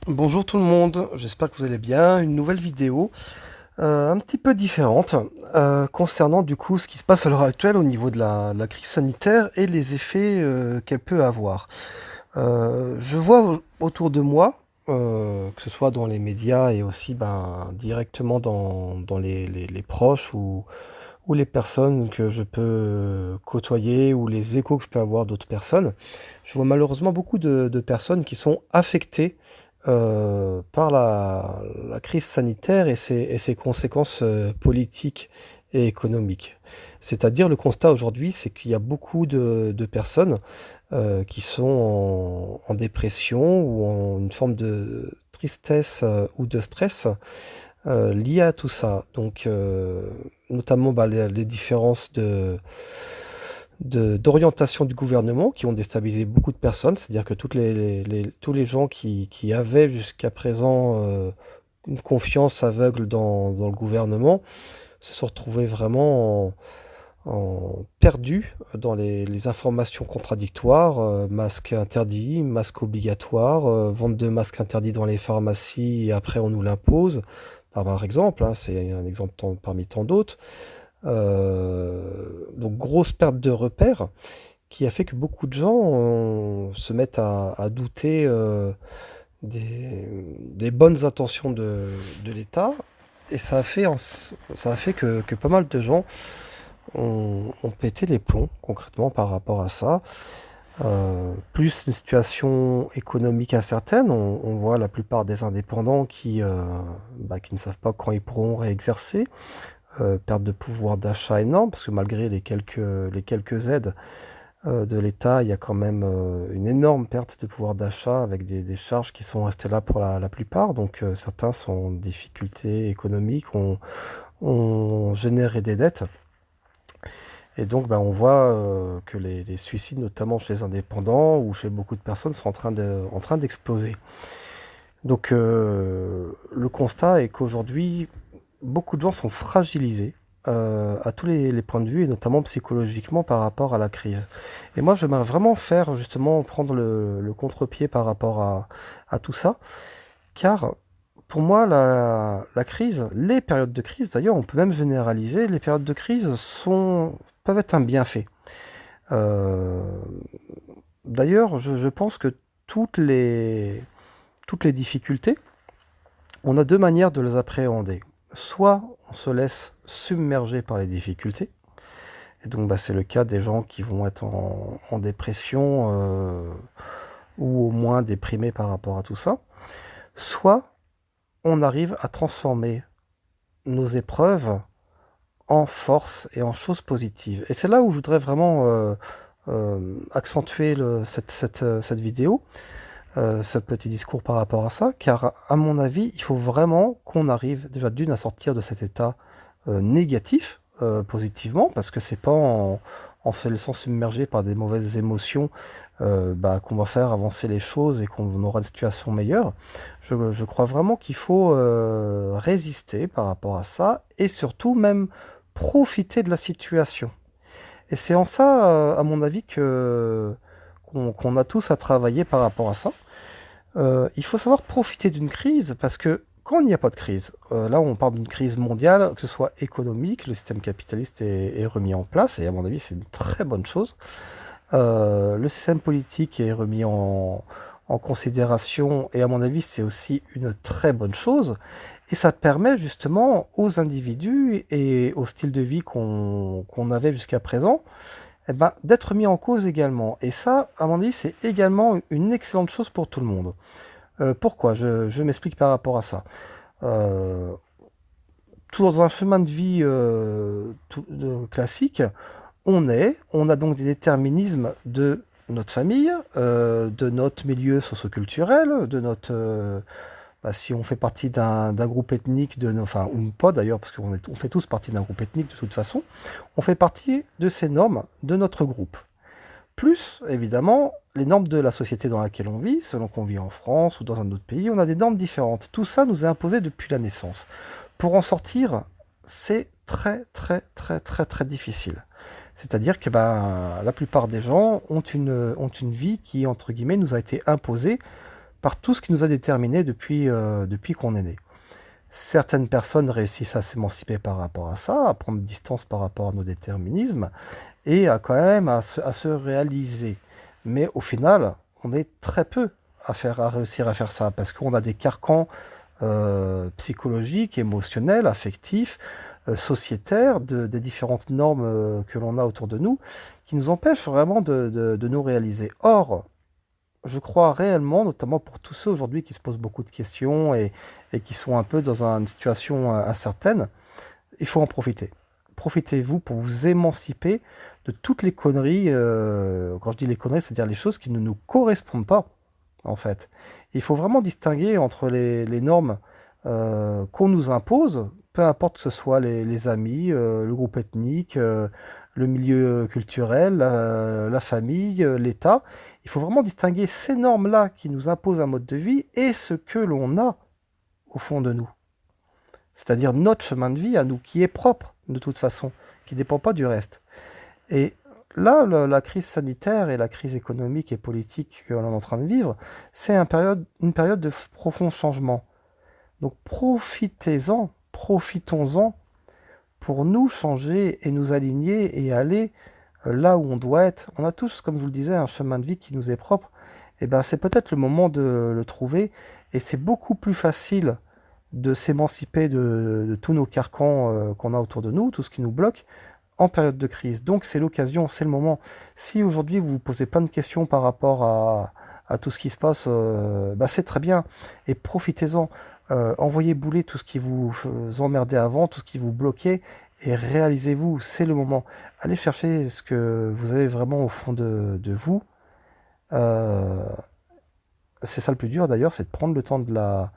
Bonjour tout le monde, j'espère que vous allez bien. Une nouvelle vidéo un petit peu différente concernant du coup ce qui se passe à l'heure actuelle au niveau de la crise sanitaire et les effets qu'elle peut avoir. Je vois autour de moi, que ce soit dans les médias et aussi directement dans les proches ou les personnes que je peux côtoyer ou les échos que je peux avoir d'autres personnes, je vois malheureusement beaucoup de personnes qui sont affectées par la crise sanitaire et ses conséquences politiques et économiques. C'est-à-dire le constat aujourd'hui, c'est qu'il y a beaucoup de personnes qui sont en dépression ou en une forme de tristesse ou de stress lié à tout ça. Donc, notamment les différences d'orientation du gouvernement qui ont déstabilisé beaucoup de personnes. C'est-à-dire que tous les gens qui avaient jusqu'à présent une confiance aveugle dans le gouvernement se sont retrouvés vraiment en perdus dans les informations contradictoires, masques interdits, masques obligatoires, vente de masques interdits dans les pharmacies et après on nous l'impose. Par exemple, hein, c'est un exemple parmi tant d'autres. Donc grosse perte de repères qui a fait que beaucoup de gens se mettent à douter des bonnes intentions de l'État. Et ça a fait que pas mal de gens ont pété les plombs concrètement par rapport à ça. Plus une situation économique incertaine, on voit la plupart des indépendants qui ne savent pas quand ils pourront réexercer. Perte de pouvoir d'achat énorme, parce que malgré les quelques aides de l'État, il y a quand même une énorme perte de pouvoir d'achat avec des charges qui sont restées là pour la plupart. Donc certains sont en difficulté économique, ont généré des dettes. Et donc on voit que les suicides, notamment chez les indépendants ou chez beaucoup de personnes, sont en train d'exploser. Donc le constat est qu'aujourd'hui, beaucoup de gens sont fragilisés à tous les points de vue et notamment psychologiquement par rapport à la crise. Et moi, j'aimerais vraiment faire justement prendre le contre-pied par rapport à tout ça, car pour moi, la crise, les périodes de crise, d'ailleurs, on peut même généraliser, les périodes de crise peuvent être un bienfait. Euh, D'ailleurs, je pense que toutes les difficultés, on a deux manières de les appréhender. Soit on se laisse submerger par les difficultés, et donc c'est le cas des gens qui vont être en dépression ou au moins déprimés par rapport à tout ça. Soit on arrive à transformer nos épreuves en force et en choses positives. Et c'est là où je voudrais vraiment accentuer cette vidéo, ce petit discours par rapport à ça, car à mon avis, il faut vraiment qu'on arrive déjà d'une à sortir de cet état négatif positivement, parce que c'est pas en se laissant submerger par des mauvaises émotions qu'on va faire avancer les choses et qu'on aura des situations meilleures. Je crois vraiment qu'il faut résister par rapport à ça et surtout même profiter de la situation. Et c'est en ça, à mon avis, qu'on a tous à travailler par rapport à ça. Il faut savoir profiter d'une crise parce que quand il n'y a pas de crise, là on parle d'une crise mondiale, que ce soit économique, le système capitaliste est remis en place et à mon avis c'est une très bonne chose. Le système politique est remis en considération et à mon avis c'est aussi une très bonne chose. Et ça permet justement aux individus et au style de vie qu'on avait jusqu'à présent d'être mis en cause également. Et ça, à mon avis, c'est également une excellente chose pour tout le monde. Pourquoi? Je m'explique par rapport à ça. Euh, Tout dans un chemin de vie classique, on a donc des déterminismes de notre famille, de notre milieu socioculturel, si on fait partie d'un groupe ethnique, enfin, ou pas d'ailleurs, parce on fait tous partie d'un groupe ethnique de toute façon, on fait partie de ces normes de notre groupe. Plus, évidemment, les normes de la société dans laquelle on vit, selon qu'on vit en France ou dans un autre pays, on a des normes différentes. Tout ça nous est imposé depuis la naissance. Pour en sortir, c'est très très très très très difficile. C'est-à-dire que la plupart des gens ont une vie qui, entre guillemets, nous a été imposée par tout ce qui nous a déterminés depuis qu'on est né. Certaines personnes réussissent à s'émanciper par rapport à ça, à prendre distance par rapport à nos déterminismes, et à quand même à se réaliser. Mais au final, on est très peu à réussir à faire ça, parce qu'on a des carcans psychologiques, émotionnels, affectifs, sociétaires, des différentes normes que l'on a autour de nous, qui nous empêchent vraiment de nous réaliser. Or, je crois réellement, notamment pour tous ceux aujourd'hui qui se posent beaucoup de questions et qui sont un peu dans une situation incertaine, il faut en profiter. Profitez-vous pour vous émanciper de toutes les conneries. Quand je dis les conneries, c'est-à-dire les choses qui ne nous correspondent pas, en fait. Il faut vraiment distinguer entre les normes qu'on nous impose, peu importe que ce soit les amis, le groupe ethnique, le milieu culturel, la famille, l'État. Il faut vraiment distinguer ces normes-là qui nous imposent un mode de vie et ce que l'on a au fond de nous. C'est-à-dire notre chemin de vie à nous, qui est propre de toute façon, qui ne dépend pas du reste. Et là, la crise sanitaire et la crise économique et politique que l'on est en train de vivre, c'est une période de profond changement. Donc profitons-en pour nous changer et nous aligner et aller là où on doit être. On a tous, comme je vous le disais, un chemin de vie qui nous est propre. Et ben, c'est peut-être le moment de le trouver. Et c'est beaucoup plus facile de s'émanciper de tous nos carcans qu'on a autour de nous, tout ce qui nous bloque, en période de crise. Donc c'est l'occasion, c'est le moment. Si aujourd'hui vous vous posez plein de questions par rapport à tout ce qui se passe, bah c'est très bien. Et profitez-en. Envoyez bouler tout ce qui vous emmerdait avant, tout ce qui vous bloquait, et réalisez-vous, c'est le moment. Allez chercher ce que vous avez vraiment au fond de vous. Euh, c'est ça le plus dur d'ailleurs, c'est de prendre le temps de la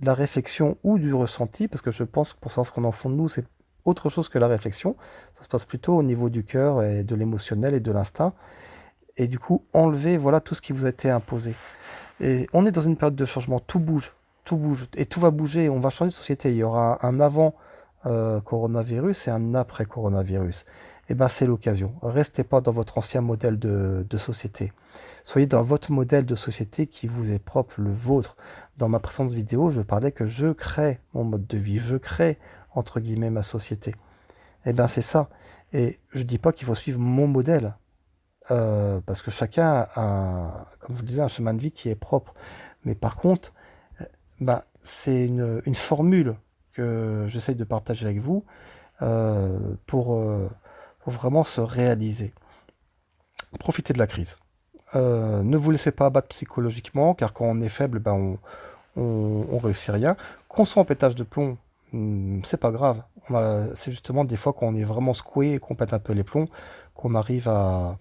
réflexion ou du ressenti, parce que je pense que pour savoir ce qu'on en fond de nous, c'est autre chose que la réflexion. Ça se passe plutôt au niveau du cœur et de l'émotionnel et de l'instinct. Et du coup, enlevez voilà tout ce qui vous a été imposé. Et on est dans une période de changement, tout bouge, et tout va bouger, on va changer de société. Il y aura un avant coronavirus et un après coronavirus. Et ben c'est l'occasion. Restez pas dans votre ancien modèle de société. Soyez dans votre modèle de société qui vous est propre, le vôtre. Dans ma précédente vidéo, je parlais que je crée mon mode de vie, je crée entre guillemets ma société. Et ben c'est ça. Et je dis pas qu'il faut suivre mon modèle, parce que chacun a, comme je vous disais, un chemin de vie qui est propre. Mais par contre, c'est une formule que j'essaye de partager avec vous euh, pour, euh, pour vraiment se réaliser. Profitez de la crise. Ne vous laissez pas abattre psychologiquement, car quand on est faible, on réussit rien. Qu'on soit en pétage de plomb, c'est pas grave. C'est justement des fois quand on est vraiment secoué et qu'on pète un peu les plombs, qu'on arrive à,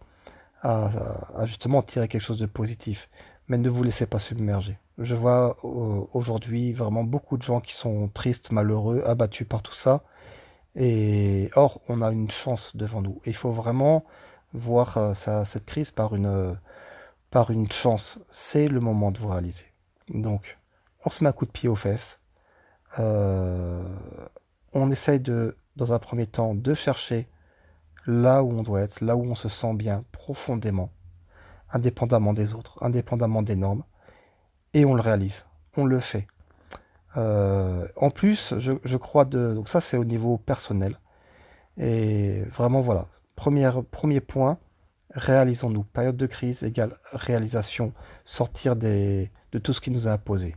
à justement tirer quelque chose de positif. Mais ne vous laissez pas submerger. Je vois aujourd'hui vraiment beaucoup de gens qui sont tristes, malheureux, abattus par tout ça. Et or, on a une chance devant nous. Et il faut vraiment voir cette crise par une chance. C'est le moment de vous réaliser. Donc, on se met un coup de pied aux fesses. Euh, on essaye dans un premier temps, de chercher là où on doit être, là où on se sent bien profondément, indépendamment des autres, indépendamment des normes, et on le réalise, on le fait. En plus, je crois donc ça c'est au niveau personnel, et vraiment voilà, premier point, réalisons-nous. Période de crise égale réalisation, sortir de tout ce qui nous a imposé.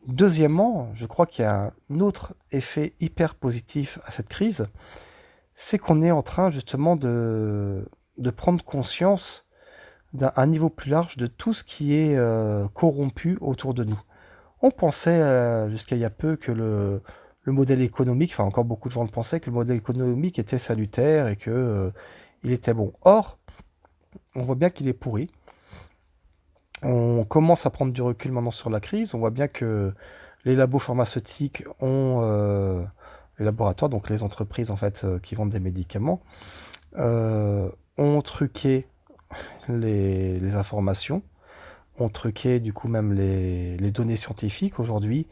Deuxièmement, je crois qu'il y a un autre effet hyper positif à cette crise, c'est qu'on est en train justement de prendre conscience d'un un niveau plus large de tout ce qui est corrompu autour de nous. On pensait jusqu'à il y a peu que le modèle économique, enfin encore beaucoup de gens le pensaient, que le modèle économique était salutaire et que il était bon. Or, on voit bien qu'il est pourri. On commence à prendre du recul maintenant sur la crise. On voit bien que les labos pharmaceutiques les laboratoires, donc les entreprises en fait qui vendent des médicaments, ont truqué les informations, ont truqué du coup même les données scientifiques. Aujourd'hui,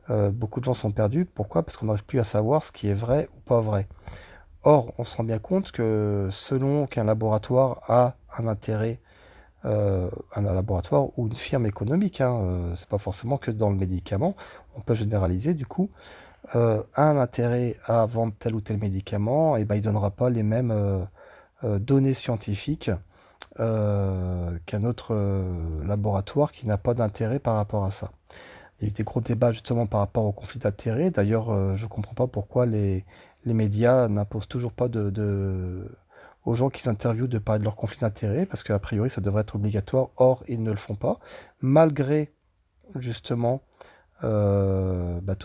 beaucoup de gens sont perdus. Pourquoi? Parce qu'on n'arrive plus à savoir ce qui est vrai ou pas vrai. Or, on se rend bien compte que selon qu'un laboratoire a un intérêt un laboratoire ou une firme économique, hein, c'est pas forcément que dans le médicament, on peut généraliser du coup, a un intérêt à vendre tel ou tel médicament, et ben il donnera pas les mêmes données scientifiques qu'un autre laboratoire qui n'a pas d'intérêt par rapport à ça. Il y a eu des gros débats justement par rapport au conflit d'intérêts. D'ailleurs, je ne comprends pas pourquoi les médias n'imposent toujours pas aux gens qui s'interviewent de parler de leur conflit d'intérêts, parce qu'a priori ça devrait être obligatoire, or ils ne le font pas, malgré justement tout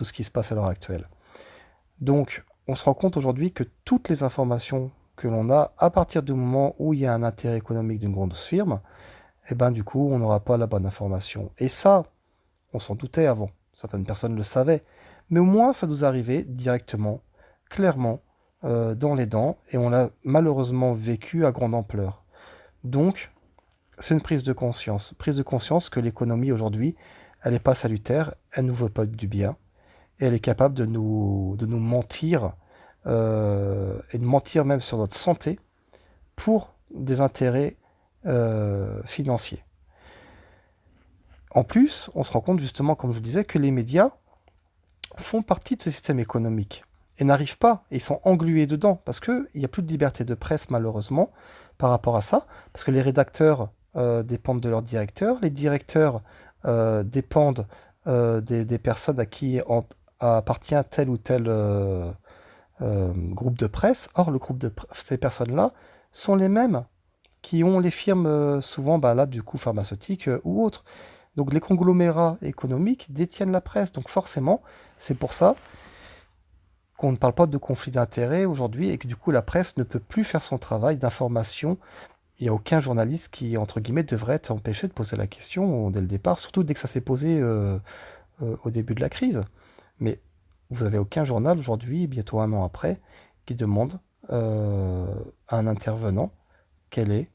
ce qui se passe à l'heure actuelle. Donc, on se rend compte aujourd'hui que toutes les informations que l'on a, à partir du moment où il y a un intérêt économique d'une grosse firme, eh ben du coup, on n'aura pas la bonne information. Et ça, on s'en doutait avant. Certaines personnes le savaient. Mais au moins, ça nous arrivait directement, clairement, dans les dents, et on l'a malheureusement vécu à grande ampleur. Donc, c'est une prise de conscience. Prise de conscience que l'économie aujourd'hui, elle n'est pas salutaire, elle ne nous veut pas du bien, et elle est capable de nous mentir, et de mentir même sur notre santé, pour des intérêts financiers. En plus, on se rend compte justement, comme je vous disais, que les médias font partie de ce système économique et n'arrivent pas, ils sont englués dedans, parce qu'il n'y a plus de liberté de presse malheureusement par rapport à ça, parce que les rédacteurs dépendent de leurs directeurs, les directeurs dépendent des personnes à qui appartient tel ou tel groupe de presse. Or, ces personnes-là sont les mêmes qui ont les firmes, souvent, bah, là, du coup, pharmaceutiques ou autres. Donc, les conglomérats économiques détiennent la presse. Donc, forcément, c'est pour ça qu'on ne parle pas de conflit d'intérêts aujourd'hui et que, du coup, la presse ne peut plus faire son travail d'information. Il n'y a aucun journaliste qui, entre guillemets, devrait être empêché de poser la question dès le départ, surtout dès que ça s'est posé au début de la crise. Mais vous n'avez aucun journal aujourd'hui, bientôt un an après, qui demande à un intervenant quels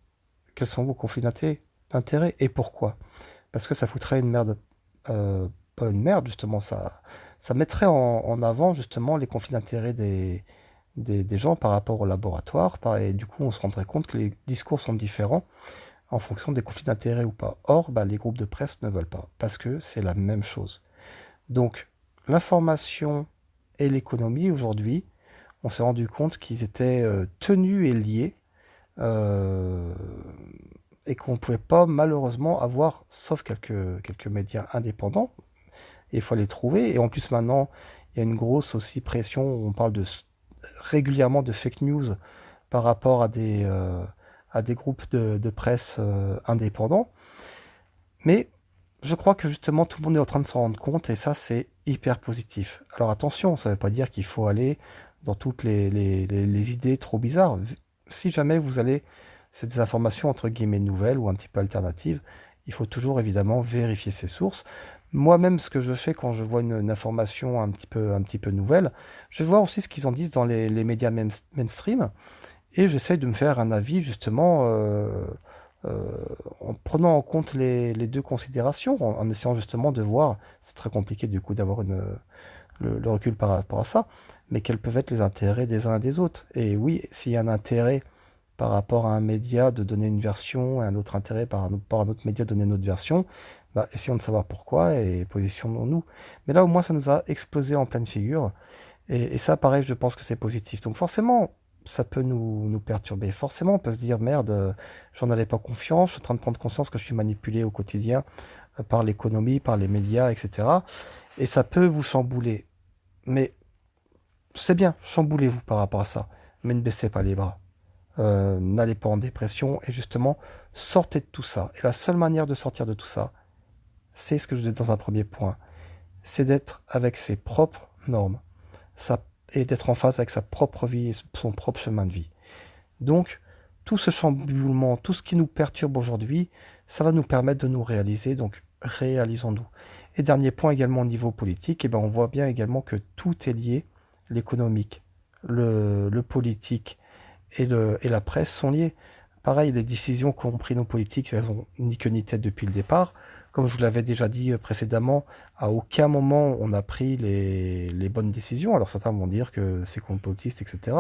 sont vos conflits d'intérêts et pourquoi. Parce que ça foutrait une merde, pas une merde justement, ça mettrait en avant justement les conflits d'intérêts des gens par rapport au laboratoire, et du coup on se rendrait compte que les discours sont différents en fonction des conflits d'intérêts ou pas. Or, bah, les groupes de presse ne veulent pas, parce que c'est la même chose. Donc, l'information et l'économie aujourd'hui, on s'est rendu compte qu'ils étaient tenus et liés, euh, et qu'on ne pouvait pas malheureusement avoir, sauf quelques médias indépendants, et il faut les trouver. Et en plus maintenant, il y a une grosse aussi pression, on parle régulièrement de fake news par rapport à des groupes de presse indépendants. Mais je crois que justement tout le monde est en train de s'en rendre compte et ça c'est hyper positif. Alors attention, ça ne veut pas dire qu'il faut aller dans toutes les idées trop bizarres. Si jamais vous allez, c'est des informations entre guillemets nouvelles ou un petit peu alternatives, il faut toujours évidemment vérifier ses sources. Moi-même, ce que je fais quand je vois une information un petit peu nouvelle, je vais voir aussi ce qu'ils en disent dans les médias mainstream et j'essaye de me faire un avis justement euh, en prenant en compte les deux considérations, en essayant justement de voir, c'est très compliqué du coup d'avoir le recul par rapport à ça, mais quels peuvent être les intérêts des uns et des autres. Et oui, s'il y a un intérêt par rapport à un média de donner une version et un autre intérêt par un autre média de donner une autre version, bah, essayons de savoir pourquoi et positionnons-nous. Mais là, au moins, ça nous a explosé en pleine figure. Et ça, pareil, je pense que c'est positif. Donc forcément, ça peut nous perturber. Forcément, on peut se dire, merde, j'en avais pas confiance, je suis en train de prendre conscience que je suis manipulé au quotidien par l'économie, par les médias, etc. Et ça peut vous chambouler. Mais c'est bien, chamboulez-vous par rapport à ça. Mais ne baissez pas les bras. N'allez pas en dépression et justement, sortez de tout ça. Et la seule manière de sortir de tout ça, c'est ce que je disais dans un premier point, c'est d'être avec ses propres normes et d'être en phase avec sa propre vie et son propre chemin de vie. Donc, tout ce chamboulement, tout ce qui nous perturbe aujourd'hui, ça va nous permettre de nous réaliser, donc réalisons-nous. Et dernier point également au niveau politique, eh ben on voit bien également que tout est lié, l'économique, le politique et la presse sont liés. Pareil, les décisions qu'ont pris nos politiques, elles ont ni queue ni tête depuis le départ. Comme je vous l'avais déjà dit précédemment, à aucun moment on a pris les bonnes décisions. Alors certains vont dire que c'est complotiste, etc.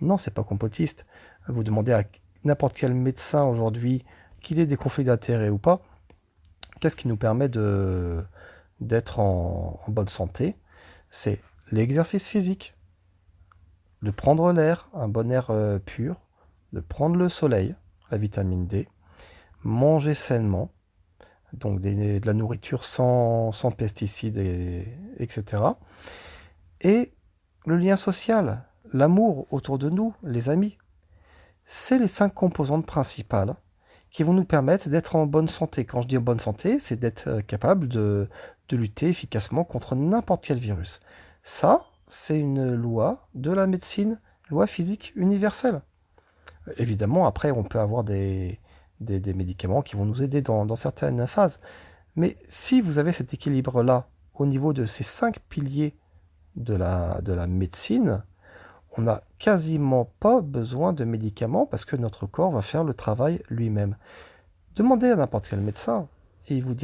Non, c'est pas complotiste. Vous demandez à n'importe quel médecin aujourd'hui qu'il ait des conflits d'intérêts ou pas, qu'est-ce qui nous permet d'être en bonne santé? C'est l'exercice physique, de prendre l'air, un bon air pur, de prendre le soleil, la vitamine D, manger sainement, donc de la nourriture sans pesticides, etc. Et le lien social, l'amour autour de nous, les amis, c'est les 5 composantes principales qui vont nous permettre d'être en bonne santé. Quand je dis en bonne santé, c'est d'être capable de lutter efficacement contre n'importe quel virus. Ça, c'est une loi de la médecine, loi physique universelle. Évidemment, après, on peut avoir des médicaments qui vont nous aider dans certaines phases. Mais si vous avez cet équilibre-là au niveau de ces 5 piliers de la médecine, on n'a quasiment pas besoin de médicaments parce que notre corps va faire le travail lui-même. Demandez à n'importe quel médecin et ils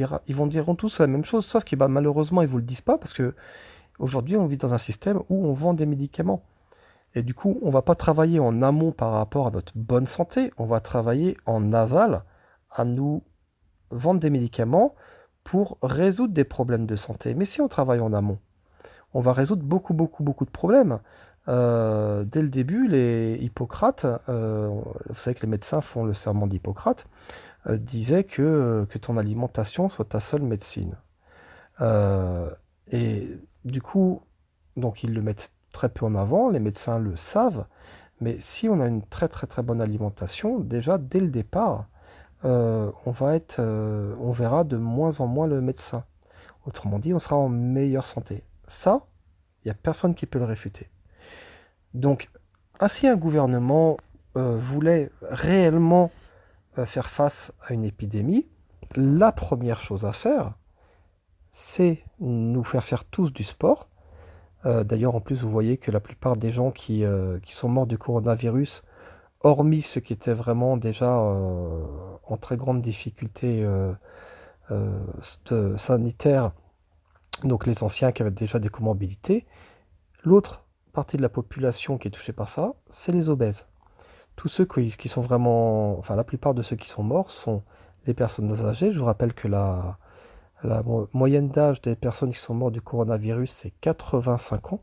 diront tous la même chose, sauf que malheureusement ils ne vous le disent pas parce que aujourd'hui on vit dans un système où on vend des médicaments. Et du coup, on ne va pas travailler en amont par rapport à notre bonne santé, on va travailler en aval à nous vendre des médicaments pour résoudre des problèmes de santé. Mais si on travaille en amont, on va résoudre beaucoup, beaucoup, beaucoup de problèmes. Dès le début, les Hippocrate, vous savez que les médecins font le serment d'Hippocrate, disaient que ton alimentation soit ta seule médecine. Euh, et du coup, donc ils le mettent très peu en avant, les médecins le savent, mais si on a une très très très bonne alimentation, déjà dès le départ, on verra de moins en moins le médecin. Autrement dit, on sera en meilleure santé. Ça, il n'y a personne qui peut le réfuter. Donc, ainsi un gouvernement voulait réellement faire face à une épidémie, la première chose à faire, c'est nous faire tous du sport. D'ailleurs, en plus, vous voyez que la plupart des gens qui sont morts du coronavirus, hormis ceux qui étaient vraiment déjà en très grande difficulté sanitaire, donc les anciens qui avaient déjà des comorbidités, l'autre partie de la population qui est touchée par ça, c'est les obèses. Tous ceux qui sont vraiment, enfin la plupart de ceux qui sont morts sont les personnes âgées. Je vous rappelle que la moyenne d'âge des personnes qui sont mortes du coronavirus, c'est 85 ans.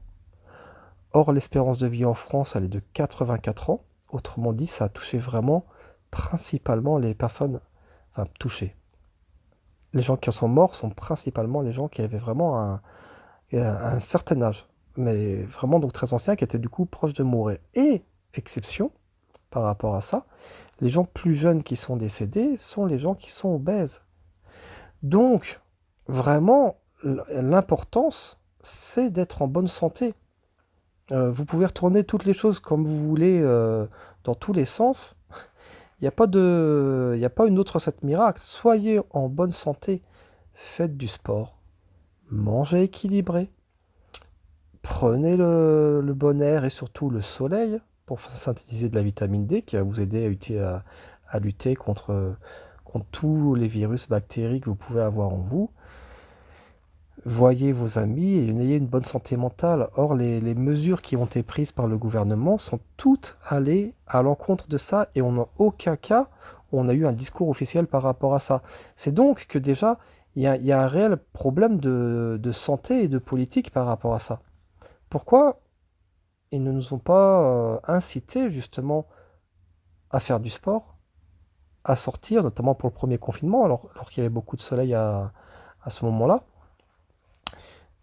Or, l'espérance de vie en France, elle est de 84 ans. Autrement dit, ça a touché vraiment principalement les personnes, enfin touché. Les gens qui en sont morts sont principalement les gens qui avaient vraiment un certain âge, mais vraiment donc très anciens, qui étaient du coup proches de mourir. Et, exception, par rapport à ça, les gens plus jeunes qui sont décédés sont les gens qui sont obèses. Donc, vraiment, l'importance, c'est d'être en bonne santé. Vous pouvez retourner toutes les choses comme vous voulez, dans tous les sens. Il n'y a pas une autre recette miracle. Soyez en bonne santé, faites du sport, mangez équilibré, prenez le bon air et surtout le soleil pour synthétiser de la vitamine D qui va vous aider à lutter contre tous les virus, bactéries que vous pouvez avoir en vous. Voyez vos amis et ayez une bonne santé mentale. Or, les mesures qui ont été prises par le gouvernement sont toutes allées à l'encontre de ça et en aucun cas on a eu un discours officiel par rapport à ça. C'est donc que déjà, il y a un réel problème de santé et de politique par rapport à ça. Pourquoi ils ne nous ont pas incités justement à faire du sport, à sortir, notamment pour le premier confinement, alors qu'il y avait beaucoup de soleil à ce moment-là,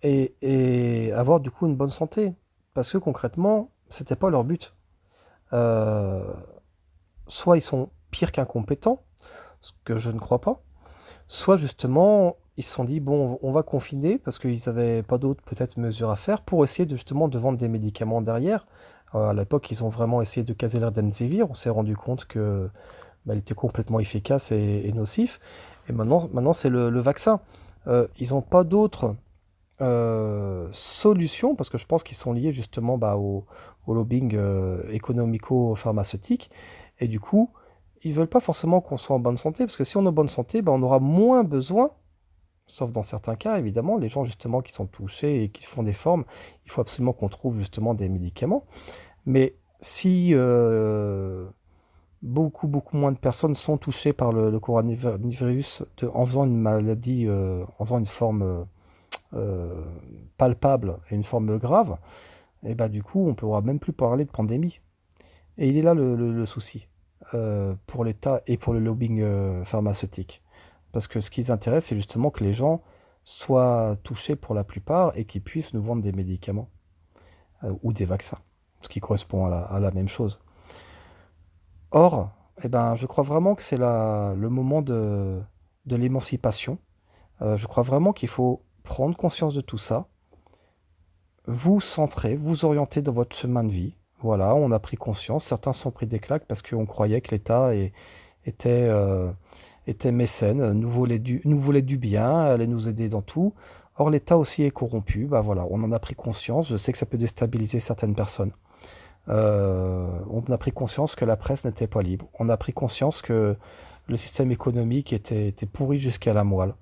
et avoir du coup une bonne santé. Parce que concrètement, c'était pas leur but. Euh, Soit ils sont pires qu'incompétents, ce que je ne crois pas, soit justement ils se sont dit bon on va confiner parce qu'ils n'avaient pas d'autres peut-être mesures à faire pour essayer justement de vendre des médicaments derrière. À l'époque ils ont vraiment essayé de caser l'air d'Emdesivir, on s'est rendu compte que il était complètement efficace et nocif. Et maintenant c'est le vaccin. Ils n'ont pas d'autres solutions parce que je pense qu'ils sont liés justement au lobbying économico-pharmaceutique. Et du coup, ils veulent pas forcément qu'on soit en bonne santé, parce que si on est en bonne santé, on aura moins besoin, sauf dans certains cas, évidemment, les gens justement qui sont touchés et qui font des formes, il faut absolument qu'on trouve justement des médicaments. Mais si Beaucoup, beaucoup moins de personnes sont touchées par le coronavirus en faisant une maladie, en faisant une forme euh, palpable et une forme grave. Et bah du coup, on ne pourra même plus parler de pandémie. Et il est là le souci pour l'État et pour le lobbying pharmaceutique. Parce que ce qui les intéresse, c'est justement que les gens soient touchés pour la plupart et qu'ils puissent nous vendre des médicaments ou des vaccins, ce qui correspond à la même chose. Or, eh ben, je crois vraiment que c'est le moment de l'émancipation. Je crois vraiment qu'il faut prendre conscience de tout ça, vous centrer, vous orienter dans votre chemin de vie. Voilà, on a pris conscience. Certains se sont pris des claques parce qu'on croyait que était, euh, était mécène, nous voulait du bien, allait nous aider dans tout. Or, l'État aussi est corrompu. Bah voilà, on en a pris conscience. Je sais que ça peut déstabiliser certaines personnes. On a pris conscience que la presse n'était pas libre. On a pris conscience que le système économique était pourri jusqu'à la moelle.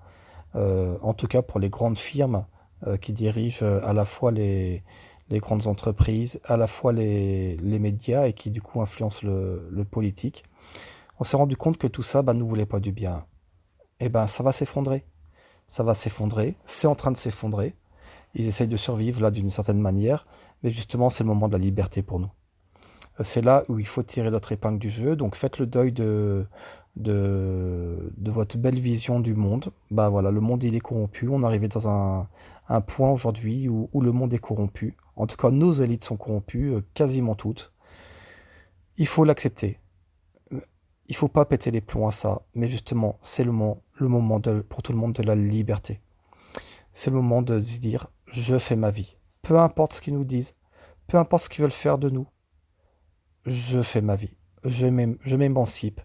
En tout cas pour les grandes firmes qui dirigent à la fois les grandes entreprises, à la fois les médias et qui du coup influencent le politique. On s'est rendu compte que tout ça bah, nous voulait pas du bien. Et ben ça va s'effondrer. Ça va s'effondrer. C'est en train de s'effondrer. Ils essayent de survivre là d'une certaine manière. Mais justement, c'est le moment de la liberté pour nous. C'est là où il faut tirer notre épingle du jeu. Donc faites le deuil de votre belle vision du monde. Bah voilà, le monde il est corrompu. On est arrivé dans un point aujourd'hui où le monde est corrompu. En tout cas, nos élites sont corrompues, quasiment toutes. Il faut l'accepter. Il faut pas péter les plombs à ça. Mais justement, c'est le moment pour tout le monde de la liberté. C'est le moment de se dire, je fais ma vie. Peu importe ce qu'ils nous disent, peu importe ce qu'ils veulent faire de nous, je fais ma vie. Je m'émancipe.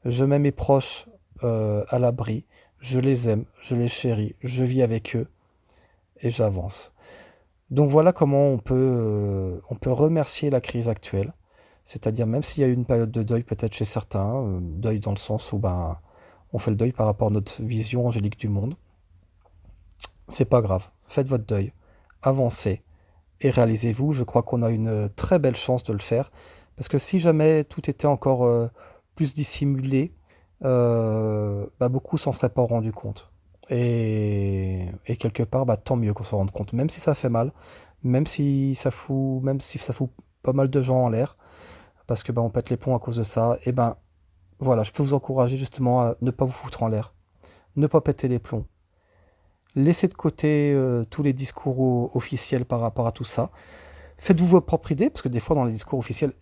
Je mets mes proches à l'abri. Je les aime, je les chéris, je vis avec eux et j'avance. Donc voilà comment on peut remercier la crise actuelle. C'est-à-dire même s'il y a eu une période de deuil peut-être chez certains, deuil dans le sens où ben, on fait le deuil par rapport à notre vision angélique du monde, c'est pas grave. Faites votre deuil, avancez et réalisez-vous. Je crois qu'on a une très belle chance de le faire. Parce que si jamais tout était encore plus dissimulé, bah, beaucoup s'en seraient pas rendu compte. Et quelque part, bah, tant mieux qu'on s'en rende compte. Même si ça fait mal, même si ça fout pas mal de gens en l'air, parce que bah, on pète les plombs à cause de ça, et ben voilà, je peux vous encourager justement à ne pas vous foutre en l'air, ne pas péter les plombs. Laissez de côté tous les discours officiels par rapport à tout ça. Faites-vous vos propres idées, parce que des fois dans les discours officiels,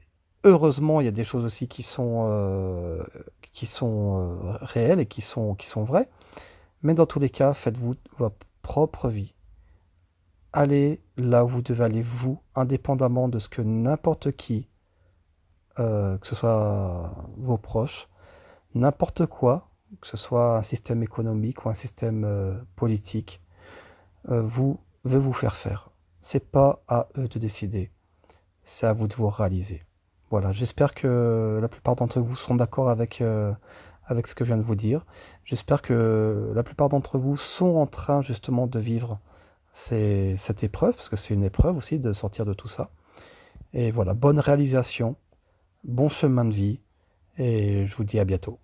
heureusement, il y a des choses aussi qui sont réelles et qui sont vraies. Mais dans tous les cas, faites-vous votre propre vie. Allez là où vous devez aller, vous, indépendamment de ce que n'importe qui, que ce soit vos proches, n'importe quoi, que ce soit un système économique ou un système politique, vous veut vous faire faire. C'est pas à eux de décider, c'est à vous de vous réaliser. Voilà, j'espère que la plupart d'entre vous sont d'accord avec ce que je viens de vous dire. J'espère que la plupart d'entre vous sont en train justement de vivre cette épreuve, parce que c'est une épreuve aussi de sortir de tout ça. Et voilà, bonne réalisation, bon chemin de vie, et je vous dis à bientôt.